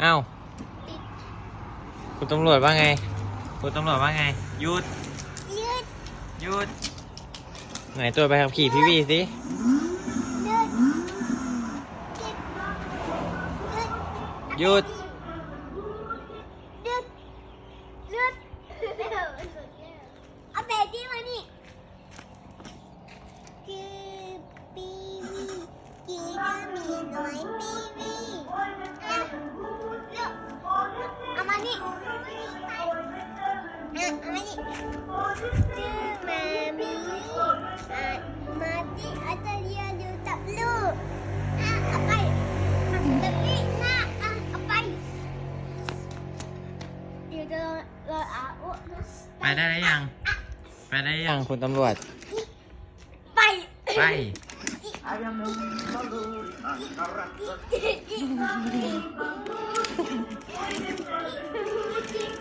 อ้าวคุณตำรวจว่าไงคุณตำรวจว่าไงหยุดหยุดไหนตัวไปขับขี่พี่วีสิหยุดเอาเบบี้มานี่คือปีวีกีก็มีน้อยปีวีเอามานี่เอามานี่คือมามีมาที่อาจารย์อยู่กับลูกเอาไปเบบี้นะเอาไปเดี๋ยวจะรออาอุ ไปได้หรือยังไปได้หรือยังคุณตำรวจ ไป ไป I am a